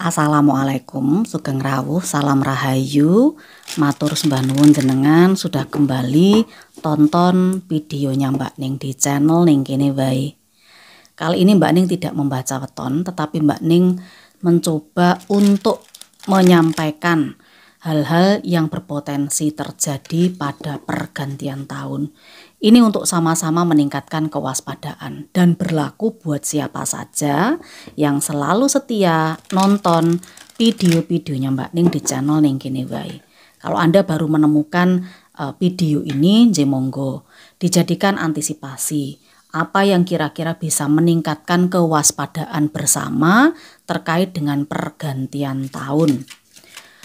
Assalamualaikum, sugeng rawuh, salam rahayu, matur sembah nuwun jenengan sudah kembali tonton videonya Mbak Ning di channel Ning kene wae. Kali ini Mbak Ning tidak membaca weton, tetapi Mbak Ning mencoba untuk menyampaikan hal-hal yang berpotensi terjadi pada pergantian tahun. Ini untuk sama-sama meningkatkan kewaspadaan dan berlaku buat siapa saja yang selalu setia nonton video-videonya Mbak Ning di channel Ning kene wae. Kalau Anda baru menemukan video ini, monggo dijadikan antisipasi. Apa yang kira-kira bisa meningkatkan kewaspadaan bersama terkait dengan pergantian tahun.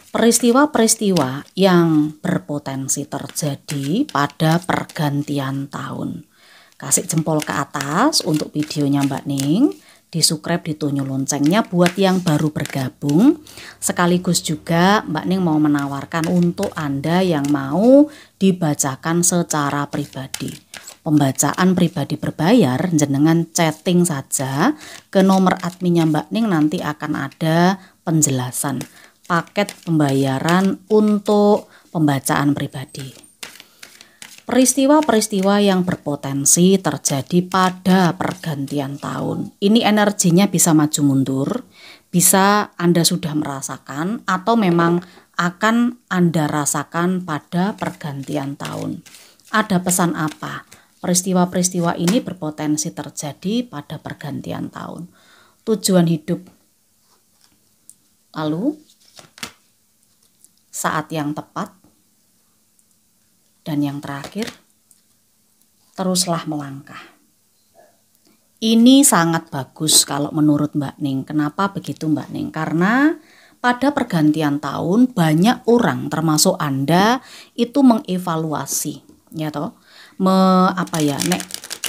Peristiwa-peristiwa yang berpotensi terjadi pada pergantian tahun. Kasih jempol ke atas untuk videonya Mbak Ning. Di-subscribe, ditunjuk loncengnya buat yang baru bergabung. Sekaligus juga Mbak Ning mau menawarkan untuk Anda yang mau dibacakan secara pribadi. Pembacaan pribadi berbayar, jenengan chatting saja ke nomor adminnya Mbak Ning, nanti akan ada penjelasan paket pembayaran untuk pembacaan pribadi. Peristiwa-peristiwa yang berpotensi terjadi pada pergantian tahun. Ini energinya bisa maju mundur, bisa Anda sudah merasakan atau memang akan Anda rasakan pada pergantian tahun. Ada pesan apa? Peristiwa-peristiwa ini berpotensi terjadi pada pergantian tahun. Tujuan hidup. Lalu saat yang tepat, dan yang terakhir, teruslah melangkah. Ini sangat bagus kalau menurut Mbak Ning. Kenapa begitu Mbak Ning? Karena pada pergantian tahun banyak orang termasuk Anda itu mengevaluasi, ya toh. Nek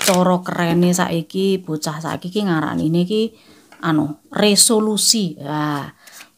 coro kerene saiki bocah saiki ki ngarani niki resolusi.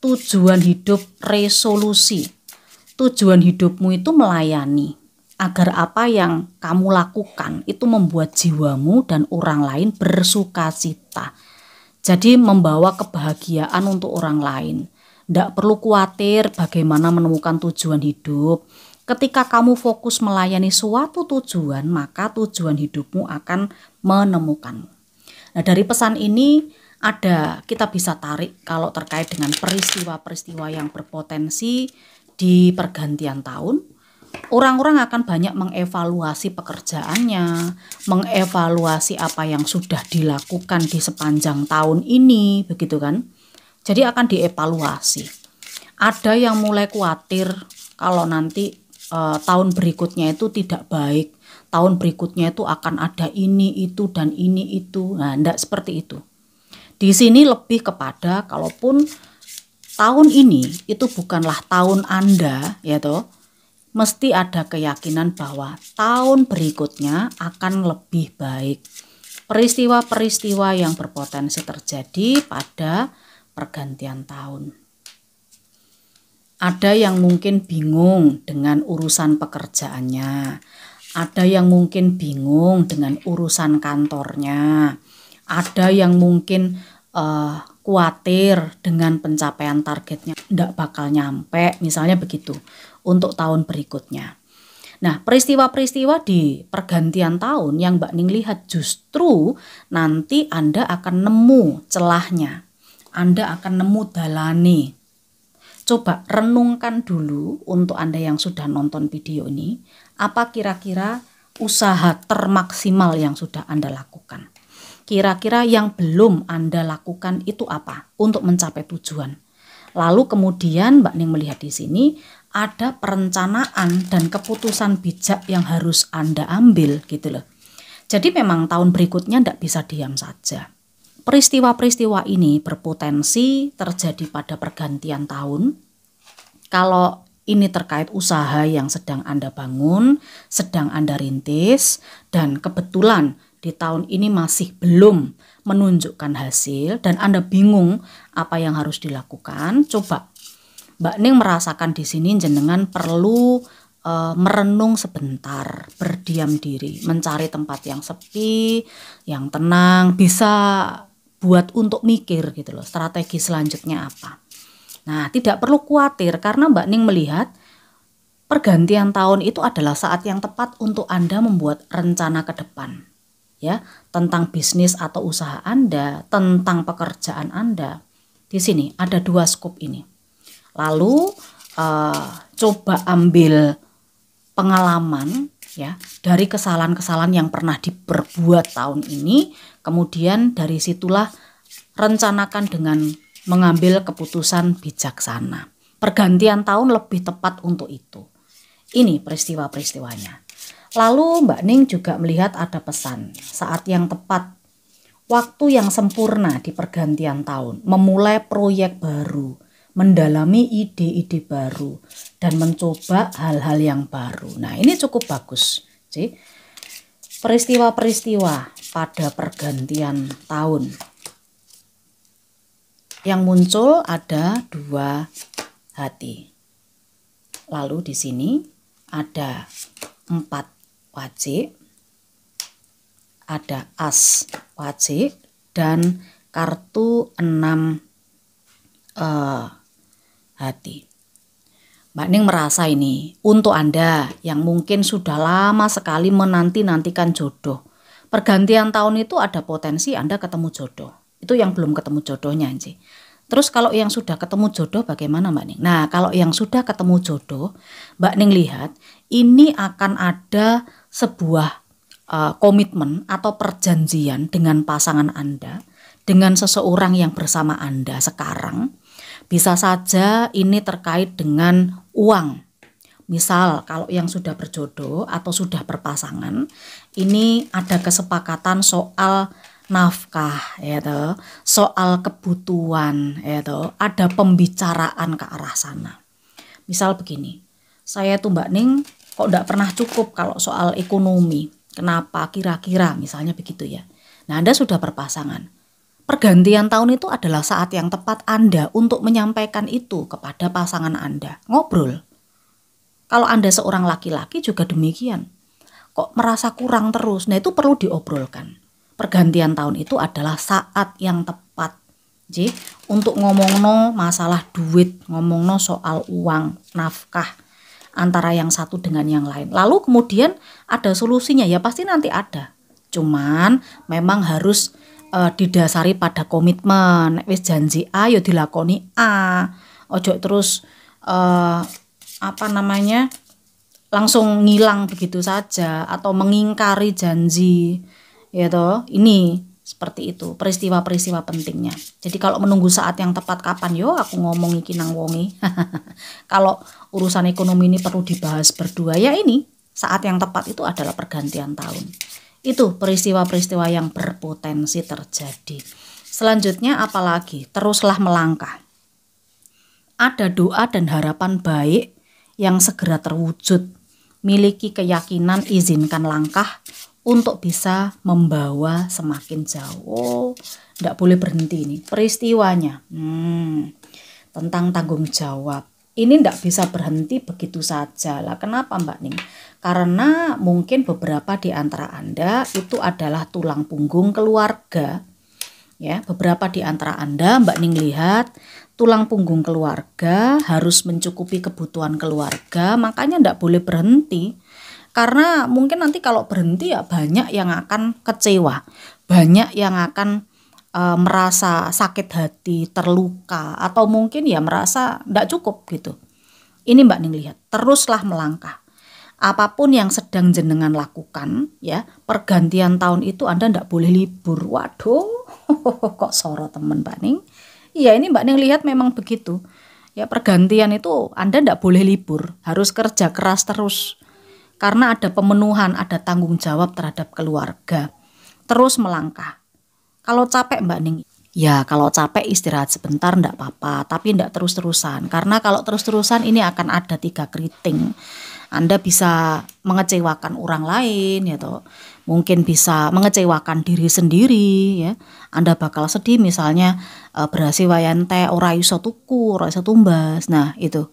Tujuan hidup resolusi. Tujuan hidupmu itu melayani agar apa yang kamu lakukan itu membuat jiwamu dan orang lain bersukacita. Jadi membawa kebahagiaan untuk orang lain. Tidak perlu khawatir bagaimana menemukan tujuan hidup. Ketika kamu fokus melayani suatu tujuan, maka tujuan hidupmu akan menemukanmu. Nah, dari pesan ini kita bisa tarik kalau terkait dengan peristiwa-peristiwa yang berpotensi di pergantian tahun. Orang-orang akan banyak mengevaluasi pekerjaannya, mengevaluasi apa yang sudah dilakukan di sepanjang tahun ini, begitu kan? Jadi akan dievaluasi. Ada yang mulai khawatir kalau nanti tahun berikutnya itu tidak baik, tahun berikutnya itu akan ada ini, itu, dan ini, itu. Nah, enggak seperti itu. Di sini lebih kepada kalaupun tahun ini itu bukanlah tahun Anda, ya toh, mesti ada keyakinan bahwa tahun berikutnya akan lebih baik. Peristiwa-peristiwa yang berpotensi terjadi pada pergantian tahun. Ada yang mungkin bingung dengan urusan pekerjaannya. Ada yang mungkin bingung dengan urusan kantornya. Ada yang mungkin khawatir dengan pencapaian targetnya tidak bakal nyampe, misalnya begitu untuk tahun berikutnya. Nah, peristiwa-peristiwa di pergantian tahun yang Mbak Ning lihat justru nanti Anda akan nemu celahnya, Anda akan nemu dalane. Coba renungkan dulu untuk Anda yang sudah nonton video ini, apa kira-kira usaha termaksimal yang sudah Anda lakukan. Kira-kira yang belum Anda lakukan itu apa untuk mencapai tujuan. Lalu kemudian Mbak Ning melihat di sini ada perencanaan dan keputusan bijak yang harus Anda ambil gitu loh. Jadi memang tahun berikutnya tidak bisa diam saja. Peristiwa-peristiwa ini berpotensi terjadi pada pergantian tahun. Kalau ini terkait usaha yang sedang Anda bangun, sedang Anda rintis, dan kebetulan di tahun ini masih belum menunjukkan hasil dan Anda bingung apa yang harus dilakukan, coba Mbak Ning merasakan di sini jenengan perlu merenung sebentar, berdiam diri, mencari tempat yang sepi, yang tenang, bisa buat untuk mikir gitu loh, strategi selanjutnya apa. Nah, tidak perlu khawatir karena Mbak Ning melihat pergantian tahun itu adalah saat yang tepat untuk Anda membuat rencana ke depan. Ya, tentang bisnis atau usaha Anda, tentang pekerjaan Anda. Di sini ada 2 skop ini. Lalu coba ambil pengalaman ya dari kesalahan-kesalahan yang pernah diperbuat tahun ini, kemudian dari situlah rencanakan dengan mengambil keputusan bijaksana. Pergantian tahun lebih tepat untuk itu. Ini peristiwa-peristiwanya. Lalu Mbak Ning juga melihat ada pesan saat yang tepat, waktu yang sempurna di pergantian tahun, memulai proyek baru, mendalami ide-ide baru, dan mencoba hal-hal yang baru. Nah, ini cukup bagus. Jadi, peristiwa-peristiwa pada pergantian tahun yang muncul ada 2 hati. Lalu di sini ada 4 wajik, ada as wajik, dan kartu 6 hati. Mbak Ning merasa ini untuk Anda yang mungkin sudah lama sekali menanti-nantikan jodoh. Pergantian tahun itu ada potensi Anda ketemu jodoh. Itu yang belum ketemu jodohnya, Ci. Terus kalau yang sudah ketemu jodoh bagaimana Mbak Ning? Nah, kalau yang sudah ketemu jodoh, Mbak Ning lihat ini akan ada sebuah komitmen atau perjanjian dengan pasangan Anda, dengan seseorang yang bersama Anda sekarang. Bisa saja ini terkait dengan uang. Misal kalau yang sudah berjodoh atau sudah berpasangan, ini ada kesepakatan soal nafkah, ya toh, soal kebutuhan, ya toh, ada pembicaraan ke arah sana. Misal begini, saya tuh Mbak Ning kok enggak pernah cukup kalau soal ekonomi. Kenapa kira-kira misalnya begitu ya. Nah, Anda sudah berpasangan. Pergantian tahun itu adalah saat yang tepat Anda untuk menyampaikan itu kepada pasangan Anda. Ngobrol. Kalau Anda seorang laki-laki juga demikian. Kok merasa kurang terus? Nah, itu perlu diobrolkan. Pergantian tahun itu adalah saat yang tepat. Jadi, untuk ngomongno masalah duit, ngomongno soal uang, nafkah antara yang satu dengan yang lain. Lalu kemudian ada solusinya, ya pasti nanti ada. Cuman memang harus didasari pada komitmen. Wis janji A ya dilakoni A. Ojo terus langsung ngilang begitu saja atau mengingkari janji. Ya toh, ini seperti itu peristiwa-peristiwa pentingnya. Jadi kalau menunggu saat yang tepat kapan yo aku ngomong iki nang wongi. Kalau urusan ekonomi ini perlu dibahas berdua, ya ini saat yang tepat itu adalah pergantian tahun. Itu peristiwa-peristiwa yang berpotensi terjadi. Selanjutnya apalagi? Teruslah melangkah. Ada doa dan harapan baik yang segera terwujud. Miliki keyakinan, izinkan langkah untuk bisa membawa semakin jauh. Tidak boleh berhenti ini peristiwanya. Tentang tanggung jawab. Ini tidak bisa berhenti begitu saja lah. Kenapa Mbak Ning? Karena mungkin beberapa di antara Anda itu adalah tulang punggung keluarga. Ya, beberapa di antara Anda Mbak Ning lihat tulang punggung keluarga harus mencukupi kebutuhan keluarga, makanya tidak boleh berhenti. Karena mungkin nanti kalau berhenti ya banyak yang akan kecewa, banyak yang akan merasa sakit hati, terluka, atau mungkin ya merasa tidak cukup gitu. Ini Mbak Ning lihat, teruslah melangkah. Apapun yang sedang jenengan lakukan, ya pergantian tahun itu Anda tidak boleh libur. Waduh, kok soro temen Mbak Ning? Iya ini Mbak Ning lihat memang begitu. Ya pergantian itu Anda tidak boleh libur, harus kerja keras terus. Karena ada pemenuhan, ada tanggung jawab terhadap keluarga. Terus melangkah. Kalau capek Mbak Ning, ya kalau capek istirahat sebentar enggak apa-apa. Tapi enggak terus-terusan. Karena kalau terus-terusan ini akan ada 3 keriting. Anda bisa mengecewakan orang lain, ya toh. Mungkin bisa mengecewakan diri sendiri, ya. Anda bakal sedih misalnya berhasil wayante ora iso tuku, ora iso tumbas. Nah itu.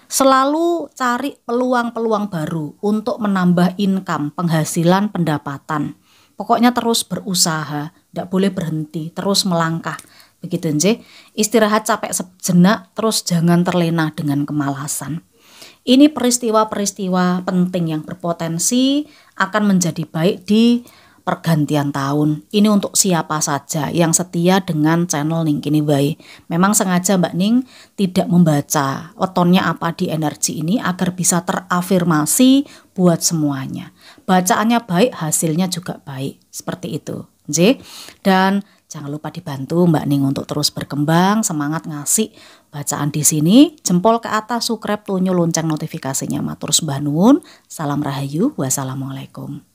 Selalu cari peluang-peluang baru untuk menambah income, penghasilan, pendapatan. Pokoknya terus berusaha, tidak boleh berhenti, terus melangkah. Begitu nggih. Istirahat capek sejenak, terus jangan terlena dengan kemalasan. Ini peristiwa-peristiwa penting yang berpotensi akan menjadi baik di pergantian tahun. Ini untuk siapa saja yang setia dengan channel Ning Kini Wae. Memang sengaja Mbak Ning tidak membaca wetonnya apa di energi ini agar bisa terafirmasi buat semuanya. Bacaannya baik, hasilnya juga baik. Seperti itu. Nggih. Dan jangan lupa dibantu Mbak Ning untuk terus berkembang, semangat ngasih bacaan di sini. Jempol ke atas, subscribe, tunjuk lonceng notifikasinya. Matur sembah nuwun. Salam rahayu. Wassalamualaikum.